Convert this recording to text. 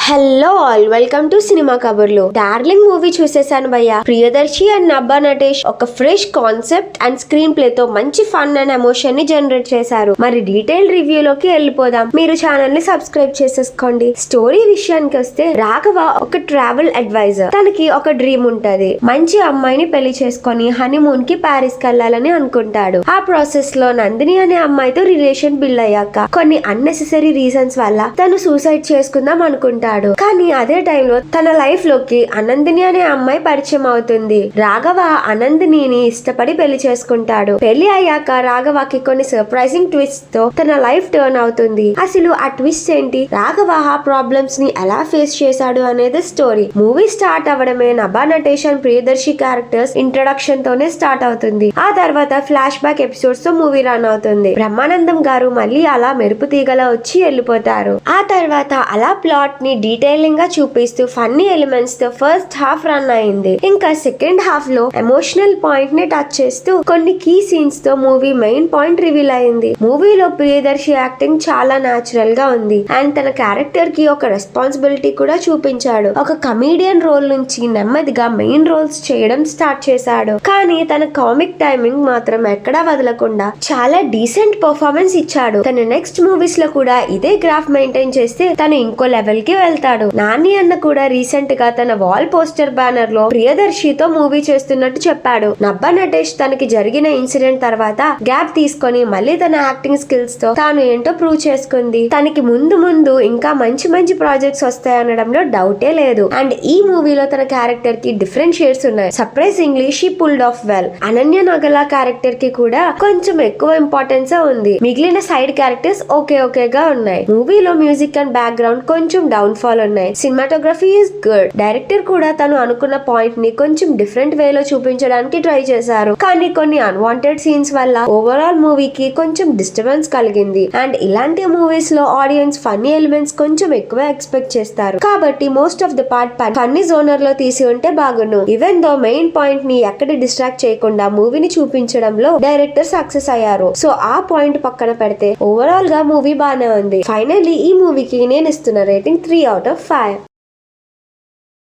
Hello all, welcome to cinema కబుర్లు. Darling movie చూసేసాను భయ్య. Priyadarshi and నబ్బా Natesh ఒక fresh concept and screen play తో మంచి ఫన్ అండ్ ఎమోషన్ ని జనరేట్ చేశారు. మరి డీటెయిల్ రివ్యూలోకి వెళ్ళిపోదాం. మీరు ఛానల్ ని సబ్స్క్రైబ్ చేసేసుకోండి. స్టోరీ విషయానికి వస్తే, రాఘవ ఒక ట్రావెల్ అడ్వైజర్. తనకి ఒక డ్రీమ్ ఉంటది. మంచి అమ్మాయిని పెళ్లి చేసుకొని హనీమూన్ కి ప్యారిస్ కెళ్లాలని అనుకుంటాడు. ఆ ప్రాసెస్ లో నందిని అనే అమ్మాయితో రిలేషన్ బిల్డ్ అయ్యాక కొన్ని అన్నెసెసరీ రీజన్స్ వల్ల తను సూసైడ్ చేసుకుందాం అనుకుంటాడు. కానీ అదే టైంలో తన లైఫ్ లోకి అనందిని అనే అమ్మాయి పరిచయం అవుతుంది. రాఘవ అనందిని ఇష్టపడి పెళ్లి చేసుకుంటాడు. పెళ్లి అయ్యాక రాఘవకి కొన్ని సర్ప్రైజింగ్ ట్విస్ట్ తో తన లైఫ్ టర్న్ అవుతుంది. అసలు ఆ ట్విస్ట్ ఏంటి, రాఘవ ఆ ప్రాబ్లమ్స్ ని ఎలా ఫేస్ చేశాడు అనేది స్టోరీ. మూవీ స్టార్ట్ అవ్వడమే Nabha Natesh and Priyadarshi characters introduction తోనే స్టార్ట్ అవుతుంది. ఆ తర్వాత ఫ్లాష్ బ్యాక్ ఎపిసోడ్స్ తో మూవీ రన్ అవుతుంది. బ్రహ్మానందం గారు మళ్ళీ అలా మెరుపు తీగలా వచ్చి వెళ్ళిపోతారు. ఆ తర్వాత అలా ప్లాట్ ని డీటెయిలింగ్ గా చూపిస్తూ ఫన్నీ ఎలిమెంట్స్ తో ఫస్ట్ హాఫ్ రన్ అయింది. ఇంకా సెకండ్ హాఫ్ లో ఎమోషనల్ పాయింట్ ని టచ్ చేస్తూ కొన్ని కీ సీన్స్ తో మూవీ మెయిన్ పాయింట్ రివీల్ అయింది. మూవీలో ప్రియదర్శి యాక్టింగ్ చాలా న్యాచురల్ గా ఉంది అండ్ తన క్యారెక్టర్ కి ఒక రెస్పాన్సిబిలిటీ కూడా చూపించాడు. ఒక కమీడియన్ రోల్ నుంచి నెమ్మదిగా మెయిన్ రోల్స్ చేయడం స్టార్ట్ చేశాడు. కానీ తన కామిక్ టైమింగ్ మాత్రం ఎక్కడా వదలకుండా చాలా డీసెంట్ పర్ఫార్మెన్స్ ఇచ్చాడు. తన నెక్స్ట్ మూవీస్ లో కూడా ఇదే గ్రాఫ్ మెయింటైన్ చేస్తే తను ఇంకో లెవెల్ కి వెళ్తాడు. నాని అన్న కూడా రీసెంట్ గా తన వాల్ పోస్టర్ బ్యానర్ లో ప్రియదర్శితో మూవీ చేస్తున్నట్టు చెప్పాడు. నబ్బా నటేష్ తనకి జరిగిన ఇన్సిడెంట్ తర్వాత గ్యాప్ తీసుకొని మళ్ళీ తన యాక్టింగ్ స్కిల్స్ తో తాను ఏంటో ప్రూవ్ చేసుకుంది. తనకి ముందు ముందు ఇంకా మంచి మంచి ప్రాజెక్ట్స్ వస్తాయనడంలో డౌటే లేదు. అండ్ ఈ మూవీలో తన క్యారెక్టర్ కి డిఫరెంట్ షేడ్స్ ఉన్నాయి. Surprisingly she pulled off well. Ananya Nagalla character కి కూడా కొంచెం ఎక్కువ ఇంపార్టెన్స్ ఉంది. మిగిలిన సైడ్ క్యారెక్టర్స్ ఓకేగా ఉన్నాయి. మూవీలో మ్యూజిక్ అండ్ బ్యాక్గ్రౌండ్ కొంచెం డౌన్ ఫాల్ ఉన్నాయి. Cinematography is good. డైరెక్టర్ కూడా తను అనుకున్న పాయింట్ ని కొంచెం డిఫరెంట్ వేలో చూపించడానికి ట్రై చేశారు. కానీ కొన్ని అన్వాంటెడ్ సీన్స్ వల్ల ఓవరాల్ మూవీకి కొంచెం డిస్టర్బెన్స్ కలిగింది. అండ్ ఇలాంటి మూవీస్ లో ఆడియన్స్ ఫన్నీ ఎలిమెంట్స్ కొంచెం ఎక్కువ ఎక్స్పెక్ట్ చేస్తారు. కాబట్టి most of the part funny genre లో తీసి ఉంటే బాగుండు. ఈవెన్ దో మెయిన్ పాయింట్ ని ఎక్కడ డిస్ట్రాక్ట్ చేయకుండా మూవీని చూపించడంలో డైరెక్టర్ సక్సెస్ అయ్యారు. సో ఆ పాయింట్ పక్కన పెడితే ఓవరాల్ గా మూవీ బానే ఉంది. ఫైనల్లీ ఈ మూవీకి నేను ఇస్తున్న రేటింగ్ 3/5.